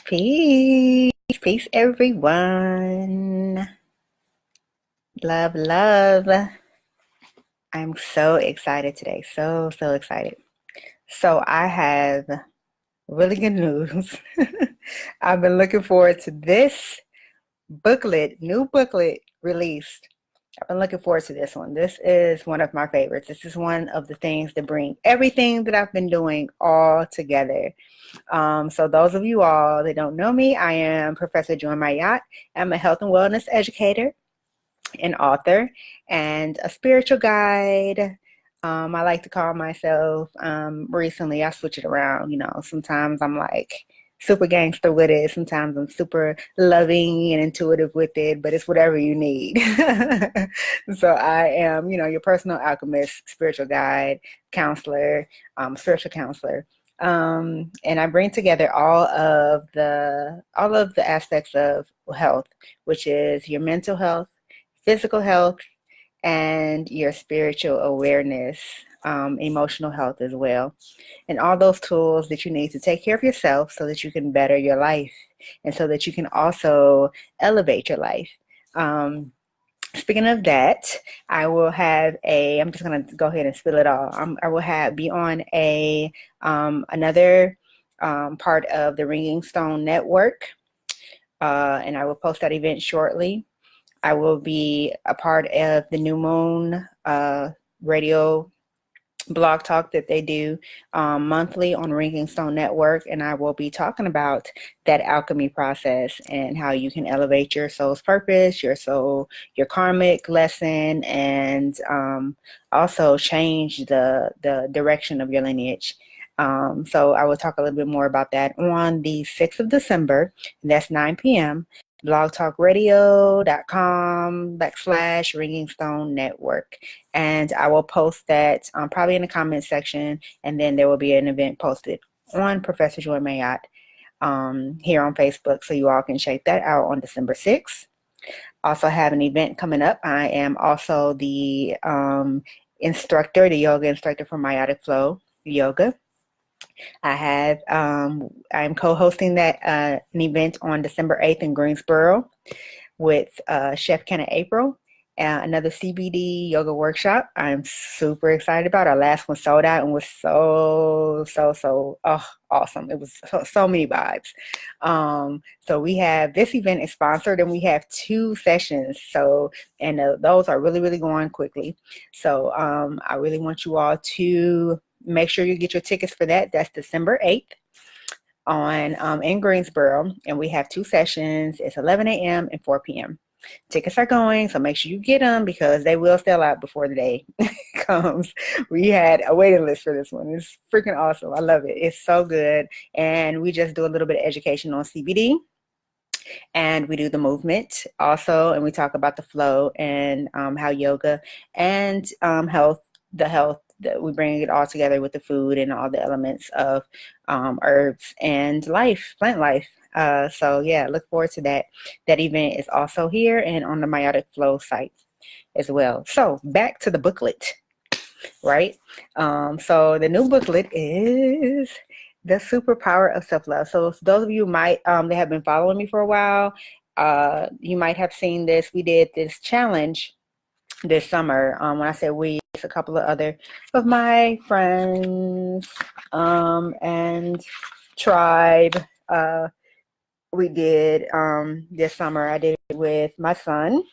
Peace, peace, everyone. Love, love. I'm so excited today. So excited. So I have really good news. I've been looking forward to this new booklet released. I've been looking forward to this one. This is one of my favorites. This is one of the things that bring everything that I've been doing all together. So those of you all that don't know me, I am Professor JoyMaat. I'm a health and wellness educator, an author, and a spiritual guide. I like to call myself, recently I switch it around. Sometimes I'm like super gangster with it. Sometimes I'm super loving and intuitive with it, but it's whatever you need. So I am, your personal alchemist, spiritual guide, counselor, spiritual counselor. And I bring together all of the aspects of health, which is your mental health, physical health, and your spiritual awareness, emotional health as well. And all those tools that you need to take care of yourself so that you can better your life and so that you can also elevate your life. Speaking of that, I'm just going to go ahead and spill it all. I will be on another part of the Ringing Stone Network, and I will post that event shortly. I will be a part of the New Moon radio blog talk that they do monthly on Ringing Stone Network, and I will be talking about that alchemy process and how you can elevate your soul's purpose, your karmic lesson, and also change the direction of your lineage. So I will talk a little bit more about that on the 6th of December, and that's 9 p.m. blogtalkradio.com/Ringing Stone Network. And I will post that probably in the comment section, and then there will be an event posted on Professor JoyMaat here on Facebook, so you all can check that out on December 6th. Also have an event coming up. I am also the yoga instructor for Meiotic Flow Yoga. I'm co-hosting that an event on December 8th in Greensboro with Chef Kenna April, another CBD yoga workshop. I'm super excited about. Our last one sold out and was so awesome. It was so many vibes. So we have, this event is sponsored, and we have 2 sessions. And those are really going quickly. So I really want you all to make sure you get your tickets for that. That's December 8th in Greensboro, and we have 2 sessions. It's 11 a.m. and 4 p.m. Tickets are going, so make sure you get them because they will sell out before the day comes. We had a waiting list for this one. It's freaking awesome. I love it. It's so good. And we just do a little bit of education on CBD, and we do the movement also, and we talk about the flow and how yoga and health, that we bring it all together with the food and all the elements of herbs and plant life. So yeah, look forward to that. That event is also here and on the Meiotic Flow site as well. So back to the booklet, right? So the new booklet is The Superpower of Self-Love. So those of you that have been following me for a while, you might have seen this. We did this challenge this summer. When I say we, it's a couple of other of my friends and tribe. We did this summer. I did it with my son,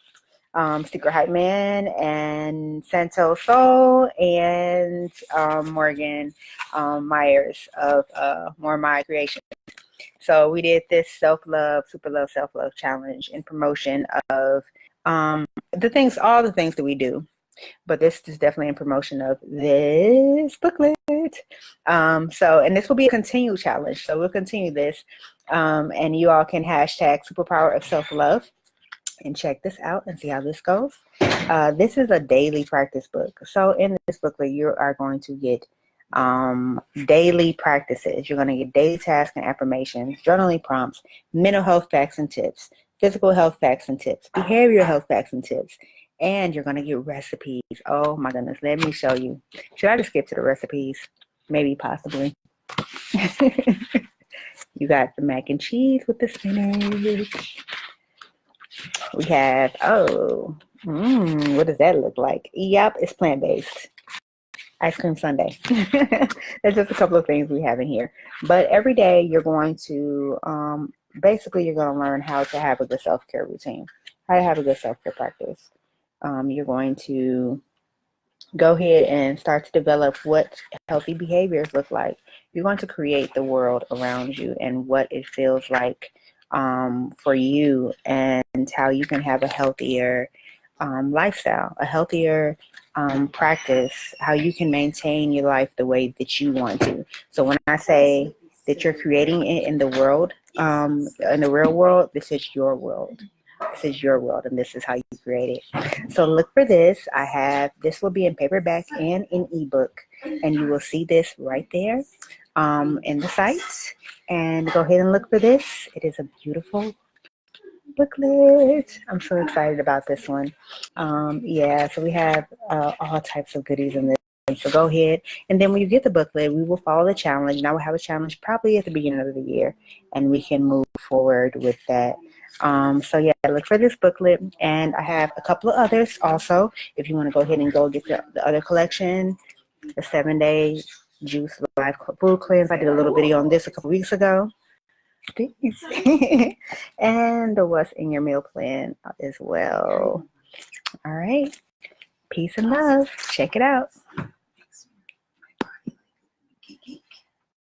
Secret Hype Man, and Santo Soul, and Morgan Myers of More My Creation. So we did this super love self-love challenge in promotion of all the things that we do. But this is definitely in promotion of this booklet. And this will be a continued challenge. So we'll continue this. And you all can hashtag Superpower of Self-Love and check this out and see how this goes. This is a daily practice book. So in this booklet, you are going to get daily practices. You're going to get daily tasks and affirmations, journaling prompts, mental health facts and tips, physical health facts and tips, behavioral health facts and tips, and you're going to get recipes. Oh my goodness, let me show you. Should I just skip to the recipes? Maybe, possibly. You got the mac and cheese with the spinach. We have, what does that look like? Yep, it's plant-based. Ice cream sundae. That's just a couple of things we have in here. But every day you're going to, basically you're going to learn how to have a good self-care routine, how to have a good self-care practice. You're going to go ahead and start to develop what healthy behaviors look like. You're going to create the world around you and what it feels like for you, and how you can have a healthier lifestyle, a healthier practice, how you can maintain your life the way that you want to. So when I say that you're creating it in the world, in the real world, this is your world. This is your world, and this is how you create it. So look for this. This will be in paperback and in ebook, and you will see this right there in the sites. And go ahead and look for this. It is a beautiful booklet. I'm so excited about this one. Yeah, so we have all types of goodies in this. So go ahead, and then when you get the booklet, we will follow the challenge. And I will have a challenge probably at the beginning of the year, and we can move forward with that. So yeah, look for this booklet, and I have a couple of others also. If you want to go ahead and go get the other collection, the 7-day juice life food cleanse. I did a little video on this a couple weeks ago. Thanks. And the what's in your meal plan as well. All right. Peace and love. Check it out.